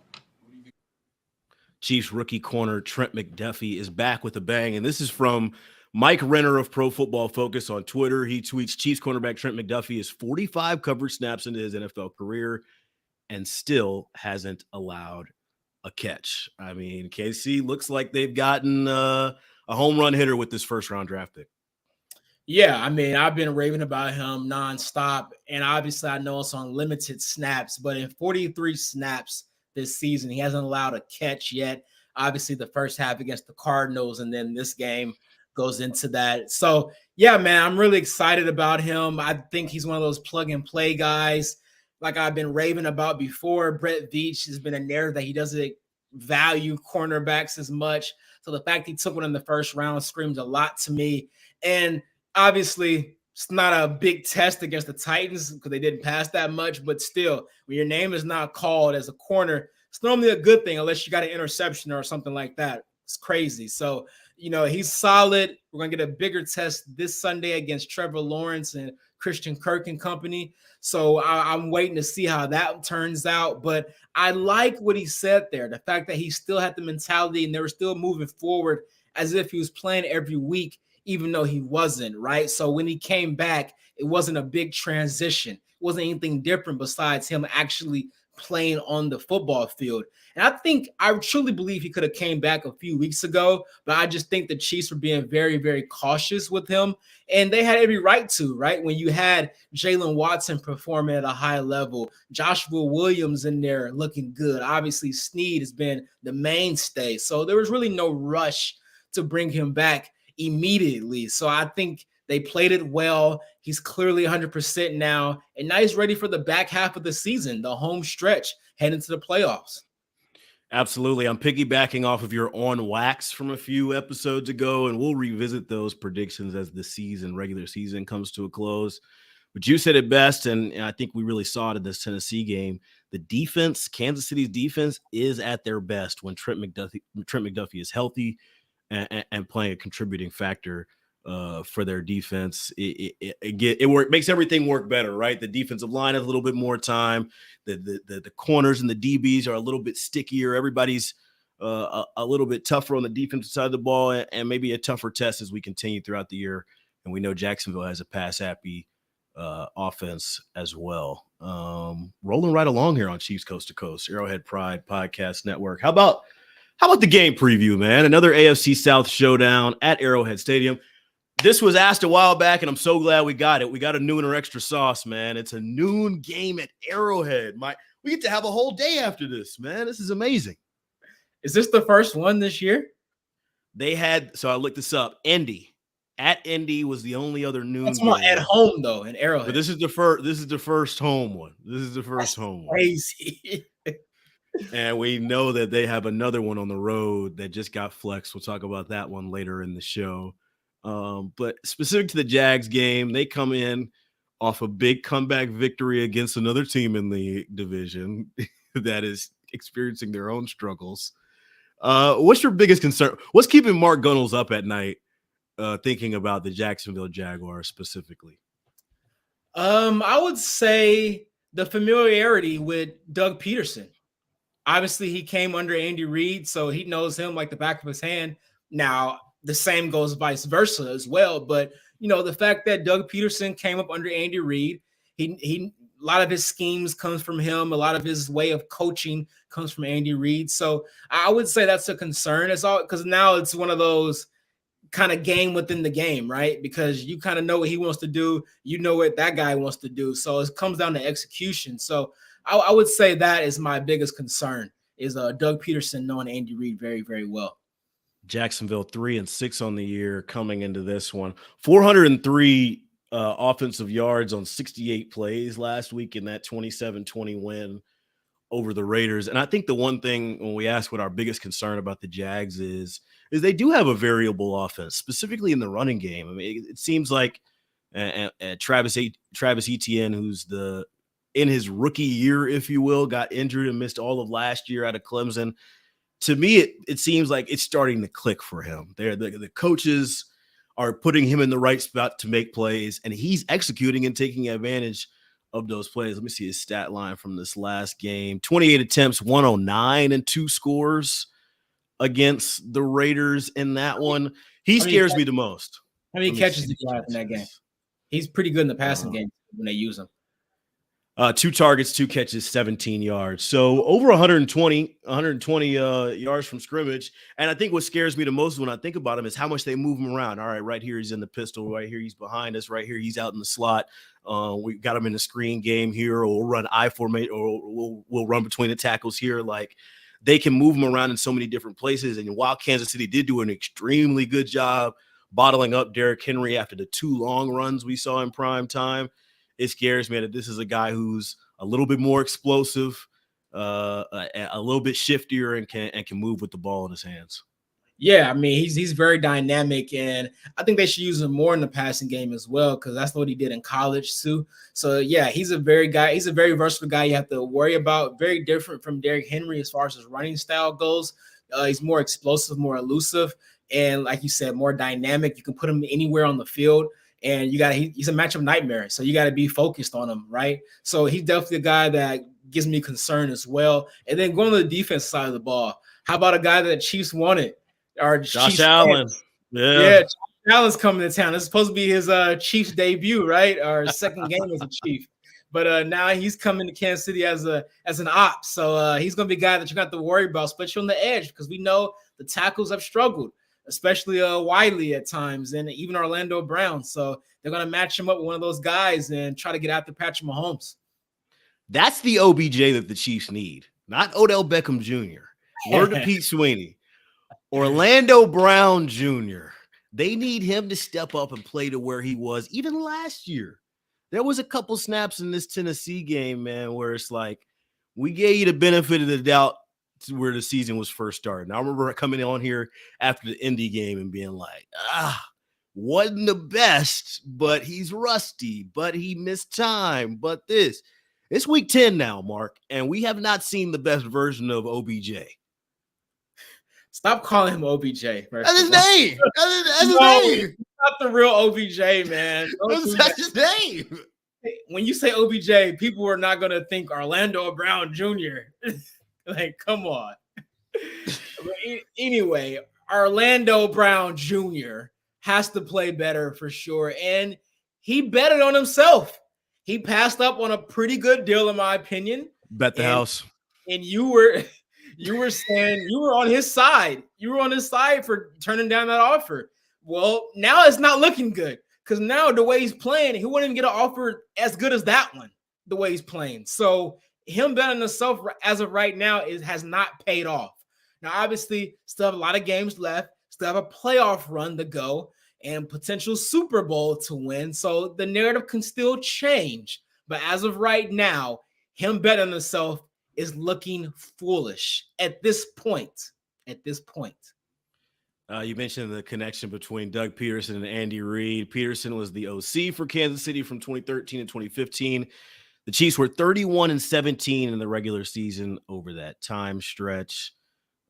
Chiefs rookie corner Trent McDuffie is back with a bang, and this is from Mike Renner of Pro Football Focus on Twitter. He tweets, Chiefs cornerback Trent McDuffie is 45 coverage snaps into his NFL career and still hasn't allowed a catch. I mean, KC looks like they've gotten a home run hitter with this first-round draft pick. Yeah, I mean, I've been raving about him nonstop, and obviously I know it's on limited snaps, but in 43 snaps this season, he hasn't allowed a catch yet. Obviously, the first half against the Cardinals, and then this game goes into that. So, yeah, man, I'm really excited about him. I think he's one of those plug-and-play guys like I've been raving about before. Brett Veach has been a narrative that he doesn't value cornerbacks as much. So the fact he took one in the first round screams a lot to me. And obviously, it's not a big test against the Titans because they didn't pass that much, but still, when your name is not called as a corner, it's normally a good thing unless you got an interception or something like that. It's crazy. So, he's solid. We're going to get a bigger test this Sunday against Trevor Lawrence and Christian Kirk and company. So I'm waiting to see how that turns out. But I like what he said there, the fact that he still had the mentality and they were still moving forward as if he was playing every week, even though he wasn't, right? So when he came back, it wasn't a big transition. It wasn't anything different besides him actually playing on the football field. And I truly believe he could have came back a few weeks ago, but I just think the Chiefs were being very, very cautious with him. And they had every right to, right? When you had Jalen Watson performing at a high level, Joshua Williams in there looking good. Obviously, Snead has been the mainstay. So there was really no rush to bring him back immediately. So I think they played it well. He's clearly 100% now. And now he's ready for the back half of the season, the home stretch, heading to the playoffs. Absolutely. I'm piggybacking off of your on wax from a few episodes ago, and we'll revisit those predictions as the regular season comes to a close. But you said it best, and I think we really saw it in this Tennessee game. The defense, Kansas City's defense, is at their best when Trent McDuffie is healthy and playing a contributing factor for their defense. It makes everything work better, right? The defensive line has a little bit more time. The corners and the DBs are a little bit stickier. Everybody's a little bit tougher on the defensive side of the ball, and maybe a tougher test as we continue throughout the year. And we know Jacksonville has a pass-happy offense as well. Rolling right along here on Chiefs Coast to Coast, Arrowhead Pride Podcast Network. How about the game preview, man? Another AFC South showdown at Arrowhead Stadium. This was asked a while back, and I'm so glad we got it. We got a noon or extra sauce, man. It's a noon game at Arrowhead. We get to have a whole day after this, man. This is amazing. Is this the first one this year? So I looked this up. Indy. At Indy was the only other noon That's game. at home, though, in Arrowhead. But this is the first home one. This is the first home one. Crazy. And we know that they have another one on the road that just got flexed. We'll talk about that one later in the show. But specific to the Jags game, they come in off a big comeback victory against another team in the division that is experiencing their own struggles. What's your biggest concern? What's keeping Mark Gunnels up at night thinking about the Jacksonville Jaguars specifically? I would say the familiarity with Doug Peterson. Obviously, he came under Andy Reid, so he knows him like the back of his hand. Now, the same goes vice versa as well. But, the fact that Doug Peterson came up under Andy Reid, a lot of his schemes comes from him. A lot of his way of coaching comes from Andy Reid. So I would say that's a concern. It's all because now it's one of those kind of game within the game, right? Because you kind of know what he wants to do. You know what that guy wants to do. So it comes down to execution. So I would say that is my biggest concern is Doug Peterson knowing Andy Reid very, very well. Jacksonville 3-6 on the year coming into this one. 403 offensive yards on 68 plays last week in that 27-20 win over the Raiders. And I think the one thing when we ask what our biggest concern about the Jags is they do have a variable offense, specifically in the running game. I mean, it seems like Travis Etienne, who's in his rookie year, if you will, got injured and missed all of last year out of Clemson. To me, it seems like it's starting to click for him. The coaches are putting him in the right spot to make plays, and he's executing and taking advantage of those plays. Let me see his stat line from this last game. 28 attempts, 109, and 2 scores against the Raiders in that one. He scares me the most. How many catches did he have in that game? He's pretty good in the passing game when they use him. 2 targets, 2 catches, 17 yards. So over 120 yards from scrimmage. And I think what scares me the most when I think about him is how much they move him around. All right, right here he's in the pistol. Right here he's behind us. Right here he's out in the slot. We got him in the screen game here, or we'll run I formate, or we'll run between the tackles here. Like, they can move him around in so many different places. And while Kansas City did do an extremely good job bottling up Derrick Henry after the 2 long runs we saw in prime time, it scares me that this is a guy who's a little bit more explosive, a little bit shiftier, and can move with the ball in his hands. Yeah, I mean, he's very dynamic, and I think they should use him more in the passing game as well, because that's what he did in college too. So yeah, he's a very versatile guy you have to worry about. Very different from Derrick Henry as far as his running style goes. He's more explosive, more elusive, and like you said, more dynamic. You can put him anywhere on the field. And he's a matchup nightmare. So you got to be focused on him, right? So he's definitely a guy that gives me concern as well. And then going to the defense side of the ball, how about a guy that the Chiefs wanted? Or Josh Allen. Yeah, Josh Allen's coming to town. This is supposed to be his Chiefs debut, right? Or second game as a Chief. But now he's coming to Kansas City as an op. So he's going to be a guy that you got to worry about, especially on the edge, because we know the tackles have struggled, especially Wiley at times, and even Orlando Brown. So they're going to match him up with one of those guys and try to get after Patrick Mahomes. That's the OBJ that the Chiefs need, not Odell Beckham Jr. Word to Pete Sweeney. Orlando Brown Jr. They need him to step up and play to where he was even last year. There was a couple snaps in this Tennessee game, man, where it's like, we gave you the benefit of the doubt where the season was first started. And I remember coming on here after the Indy game and being like, wasn't the best, but he's rusty, but he missed time, but this. It's week 10 now, Mark, and we have not seen the best version of OBJ. Stop calling him OBJ. That's his name. That's his name. Not the real OBJ, man. That's his name. When you say OBJ, people are not going to think Orlando Brown Jr. Like, come on. But anyway, Orlando Brown Jr. has to play better for sure. And he betted on himself. He passed up on a pretty good deal, in my opinion. Bet the house. And you were saying you were on his side. You were on his side for turning down that offer. Well, now it's not looking good, because now the way he's playing, he wouldn't get an offer as good as that one, the way he's playing. So him betting himself as of right now has not paid off. Now, obviously, still have a lot of games left, still have a playoff run to go, and potential Super Bowl to win. So the narrative can still change. But as of right now, him betting himself is looking foolish at this point. You mentioned the connection between Doug Peterson and Andy Reid. Peterson was the OC for Kansas City from 2013 and 2015. The Chiefs were 31-17 in the regular season over that time stretch.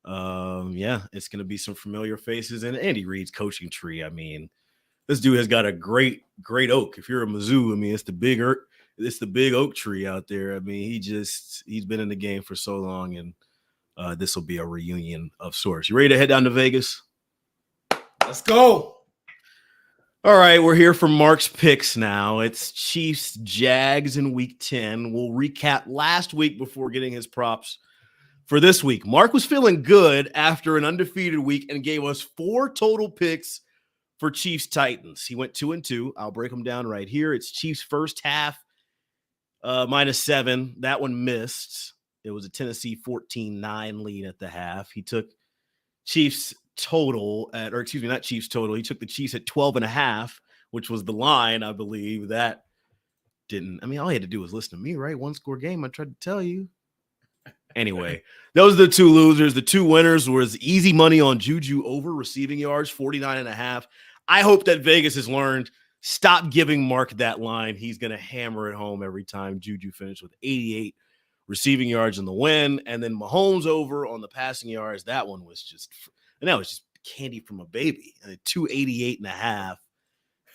It's going to be some familiar faces in Andy Reid's coaching tree. I mean, this dude has got a great oak. If you're a Mizzou, I mean, it's the big oak tree out there. I mean, he's been in the game for so long, and this will be a reunion of sorts. You ready to head down to Vegas? Let's go. All right, we're here for Mark's picks now. It's Chiefs Jags in week 10. We'll recap last week before getting his props for this week. Mark was feeling good after an undefeated week and gave us 4 total picks for Chiefs Titans. He went 2-2. I'll break them down right here. It's Chiefs first half -7. That one missed. It was a Tennessee 14-9 lead at the half. He took Chiefs total not Chiefs total. He took the Chiefs at 12.5, which was the line, I believe. That didn't, I mean, all he had to do was listen to me, right? 1-score game. I tried to tell you. Anyway, those are the 2 losers. The 2 winners was easy money on Juju over receiving yards, 49.5. I hope that Vegas has learned, stop giving Mark that line. He's going to hammer it home every time. Juju finished with 88 receiving yards in the win. And then Mahomes over on the passing yards. That was just candy from a baby. 288.5.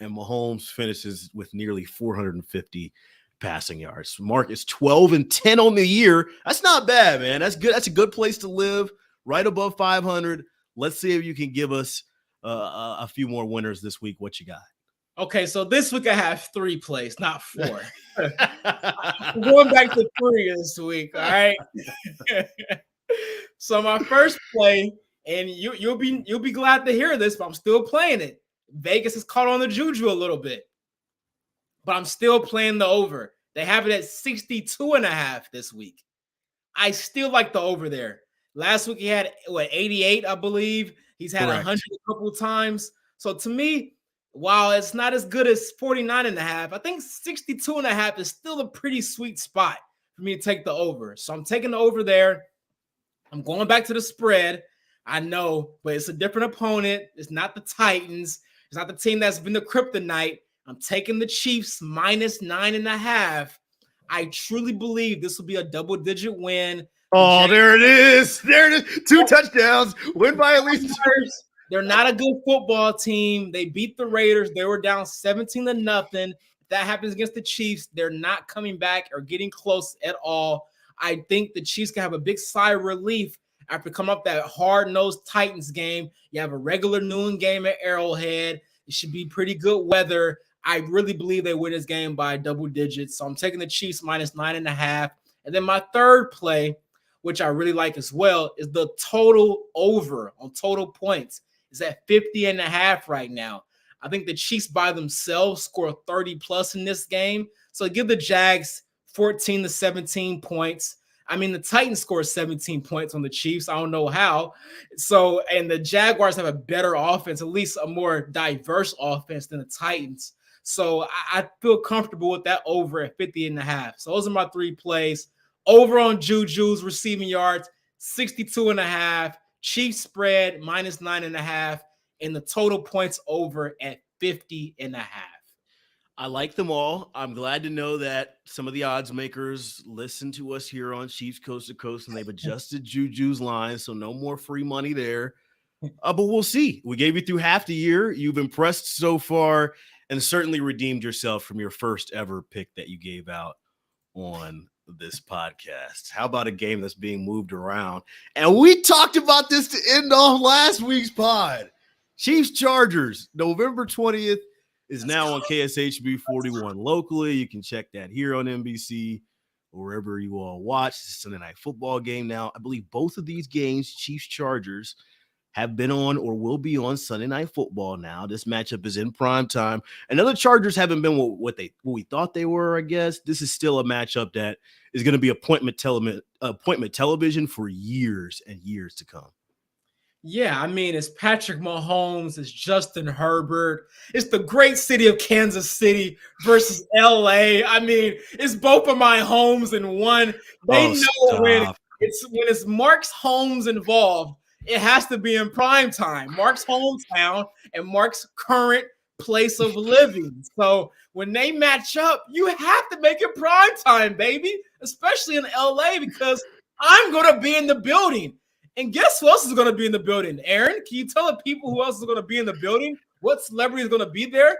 And Mahomes finishes with nearly 450 passing yards. Mark is 12-10 on the year. That's not bad, man. That's good. That's a good place to live, right above 500. Let's see if you can give us a few more winners this week. What you got? Okay, so this week I have 3 plays, not 4. I'm going back to 3 this week. All right. So my first play, and you'll be glad to hear this, but I'm still playing it. Vegas has caught on the juju a little bit, but I'm still playing the over. They have it at 62.5 this week. I still like the over there. Last week he had 88, I believe. He's had 100 a couple of times. So to me, while it's not as good as 49.5, I think 62.5 is still a pretty sweet spot for me to take the over. So I'm taking the over there. I'm going back to the spread. I know, but it's a different opponent. It's not the Titans. It's not the team that's been the kryptonite. I'm taking the Chiefs minus 9.5. I truly believe this will be a double-digit win. Oh, there it is. There it is. 2 touchdowns. Win by at least 2. They're not a good football team. They beat the Raiders. They were down 17-0. If that happens against the Chiefs, they're not coming back or getting close at all. I think the Chiefs can have a big sigh of relief after coming up that hard-nosed Titans game. You have a regular noon game at Arrowhead. It should be pretty good weather. I really believe they win this game by double digits. So I'm taking the Chiefs minus 9.5. And then my third play, which I really like as well, is the total over on total points. Is at 50.5 right now. I think the Chiefs by themselves score 30+ in this game. So give the Jags 14 to 17 points. I mean, the Titans score 17 points on the Chiefs. I don't know how. So, and the Jaguars have a better offense, at least a more diverse offense than the Titans. So I feel comfortable with that over at 50.5. So those are my 3 plays. Over on Juju's receiving yards, 62.5. Chiefs spread minus 9.5. And the total points over at 50.5. I like them all. I'm glad to know that some of the odds makers listen to us here on Chiefs Coast to Coast, and they've adjusted Juju's line, so no more free money there. But we'll see. We gave you through half the year. You've impressed so far and certainly redeemed yourself from your first ever pick that you gave out on this podcast. How about a game that's being moved around? And we talked about this to end off last week's pod. Chiefs Chargers, November 20th. Is now on KSHB 41 locally. You can check that here on NBC or wherever you all watch. It's a Sunday night football game now. I believe both of these games, Chiefs-Chargers, have been on or will be on Sunday night football now. This matchup is in prime time. And other Chargers haven't been what we thought they were, I guess. This is still a matchup that is going to be appointment television for years and years to come. Yeah, I mean, it's Patrick Mahomes, it's Justin Herbert, it's the great city of Kansas City versus LA. I mean, it's both of my homes in one. They know when it's Mark's homes involved, it has to be in prime time. Mark's hometown and Mark's current place of living. So when they match up, you have to make it prime time, baby, especially in LA, because I'm going to be in the building. And guess who else is going to be in the building? Aaron, can you tell the people who else is going to be in the building? What celebrity is going to be there?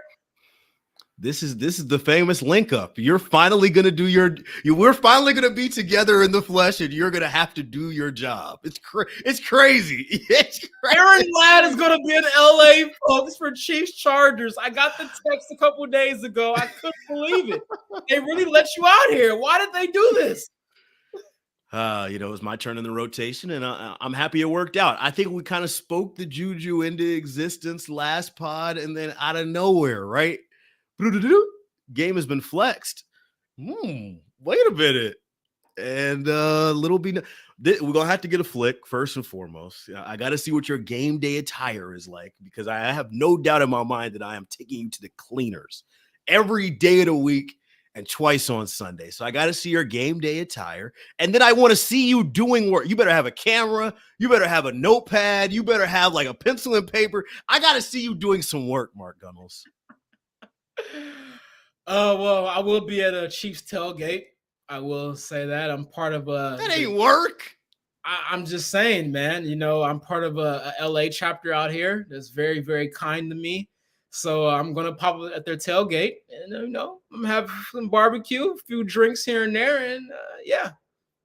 This is the famous link up. You're finally going to do we're finally going to be together in the flesh, and you're going to have to do your job. It's crazy. It's crazy. Aaron Ladd is going to be in LA, folks, for Chiefs Chargers. I got the text a couple of days ago. I couldn't believe it. They really let you out here. Why did they do this? It was my turn in the rotation, and I'm happy it worked out. I think we kind of spoke the juju into existence last pod, and then out of nowhere, right? Game has been flexed. Wait a minute. And we're going to have to get a flick first and foremost. I got to see what your game day attire is like, because I have no doubt in my mind that I am taking you to the cleaners every day of the week and twice on Sunday. So I got to see your game day attire. And then I want to see you doing work. You better have a camera. You better have a notepad. You better have like a pencil and paper. I got to see you doing some work, Mark Gunnels. Well, I will be at a Chiefs tailgate. I will say that. I'm part of that ain't work. I'm just saying, man, I'm part of a LA chapter out here that's very, very kind to me. So I'm going to pop up at their tailgate and, I'm going to have some barbecue, a few drinks here and there. And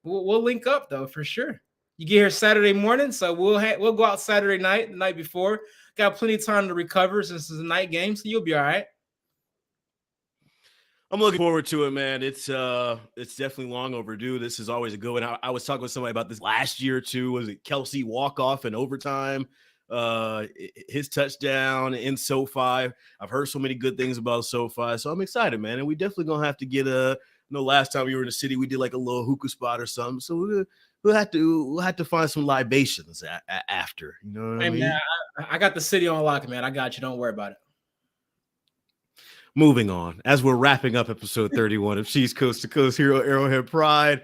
we'll link up though, for sure. You get here Saturday morning. So we'll go out Saturday night, the night before. Got plenty of time to recover since it's a night game. So you'll be all right. I'm looking forward to it, man. It's definitely long overdue. This is always a good one. I was talking with somebody about this last year too. Was it Kelsey walk-off in overtime? His touchdown in SoFi. I've heard so many good things about SoFi, so I'm excited, man. And we definitely gonna have to get last time we were in the city, we did like a little hookah spot or something. So we'll have to find some libations after. You know what I mean? Man, I got the city on lock, man. I got you. Don't worry about it. Moving on, as we're wrapping up episode 31 of Chiefs Coast to Coast Hero Arrowhead Pride,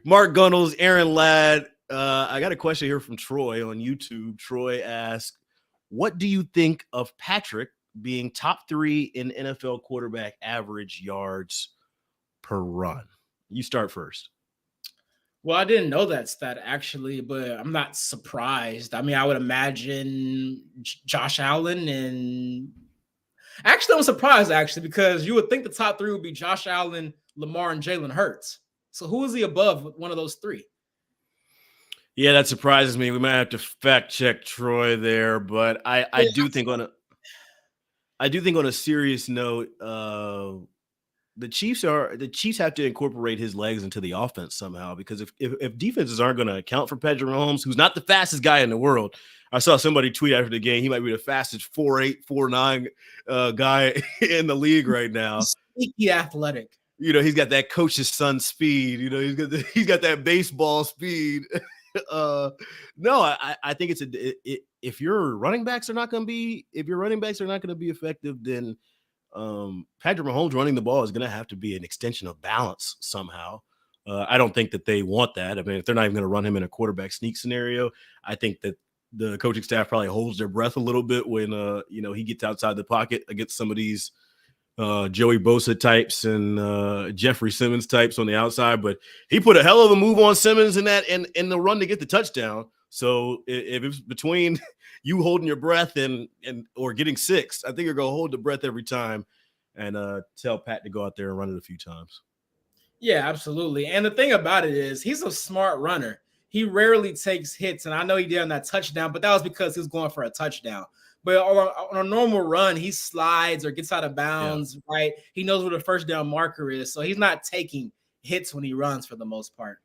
Mark Gunnels, Aaron Ladd. I got a question here from Troy on YouTube. Troy asked, what do you think of Patrick being top 3 in NFL quarterback average yards per run? You start first. Well, I didn't know that stat actually, but I'm not surprised. I mean, I would imagine Josh Allen and actually, I'm surprised actually because you would think the top 3 would be Josh Allen, Lamar, and Jalen Hurts. So who is he above one of those 3? Yeah, that surprises me. We might have to fact check Troy there, but I do think on a serious note, the Chiefs have to incorporate his legs into the offense somehow, because if defenses aren't going to account for Patrick Mahomes, who's not the fastest guy in the world. I saw somebody tweet after the game, he might be the fastest 4'8", 4'9" guy in the league right now. Sneaky athletic. You know, he's got that coach's son speed. You know, he's got that baseball speed. No, I think if your running backs are not going to be effective, then Patrick Mahomes running the ball is going to have to be an extension of balance somehow. I don't think that they want that. I mean, if they're not even going to run him in a quarterback sneak scenario, I think that the coaching staff probably holds their breath a little bit when he gets outside the pocket against some of these Joey Bosa types and Jeffrey Simmons types on the outside. But he put a hell of a move on Simmons in the run to get the touchdown. So if it's between you holding your breath and or getting 6, I think you're gonna hold the breath every time and tell Pat to go out there and run it a few times. Yeah, absolutely. And the thing about it is he's a smart runner. He rarely takes hits, and I know he did on that touchdown, but that was because he was going for a touchdown. But on a normal run, he slides or gets out of bounds, right? He knows where the first down marker is, so he's not taking hits when he runs for the most part.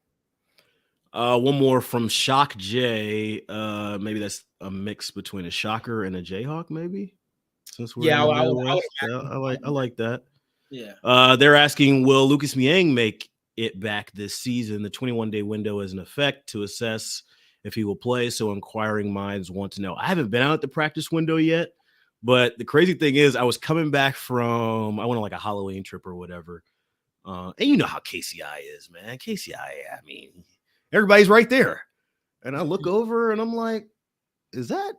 One more from Shock J. Maybe that's a mix between a Shocker and a Jayhawk, maybe. Since we're I like that. Yeah. They're asking, will Lucas Niang make it back this season? The 21-day window is in effect to assess if he will play, so inquiring minds want to know. I haven't been out at the practice window yet, but the crazy thing is I was coming back from, I went on like a Halloween trip or whatever. And you know how KCI is, man. KCI, I mean, everybody's right there. And I look over and I'm like, is that?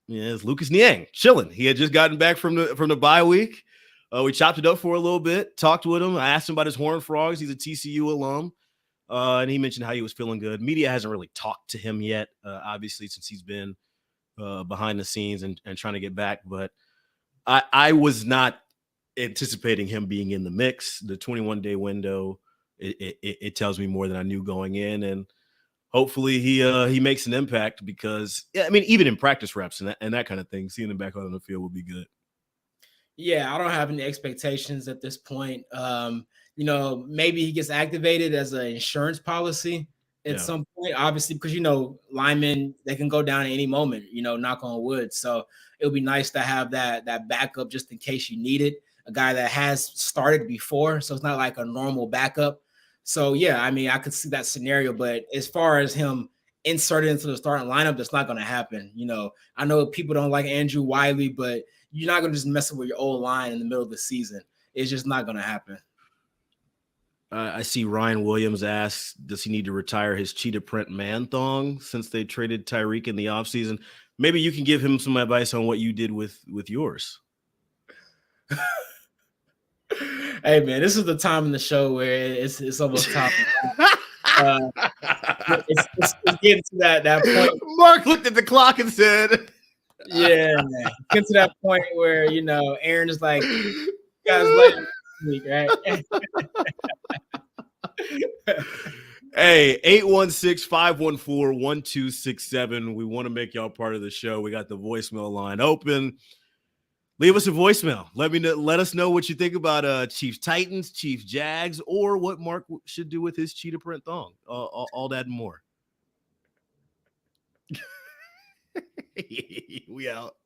Yeah, it's Lucas Niang chilling. He had just gotten back from the bye week. We chopped it up for a little bit, talked with him. I asked him about his Horned Frogs. He's a TCU alum. And he mentioned how he was feeling good. Media hasn't really talked to him yet, obviously, since he's been behind the scenes and trying to get back. But I was not anticipating him being in the mix. The 21-day window, it tells me more than I knew going in. And hopefully he makes an impact because, I mean, even in practice reps and that kind of thing, seeing him back on the field would be good. Yeah, I don't have any expectations at this point. Maybe he gets activated as an insurance policy at some point, obviously, because, linemen, they can go down at any moment, knock on wood. So it would be nice to have that backup just in case you need it, a guy that has started before. So it's not like a normal backup. So, yeah, I mean, I could see that scenario. But as far as him inserted into the starting lineup, that's not going to happen. I know people don't like Andrew Wiley, but you're not going to just mess with your old line in the middle of the season. It's just not going to happen. I see Ryan Williams asks, does he need to retire his cheetah print man thong since they traded Tyreek in the offseason? Maybe you can give him some advice on what you did with yours. Hey, man, this is the time in the show where it's almost time. It's getting to that point. Mark looked at the clock and said, yeah, man. Get to that point where, Aaron is like, you guys late this week, right? Hey, 816-514-1267. We want to make y'all part of the show. We got the voicemail line open. Leave us a voicemail. Let us know what you think about Chiefs Titans, Chiefs Jags, or what Mark should do with his cheetah print thong. All that and more. We out.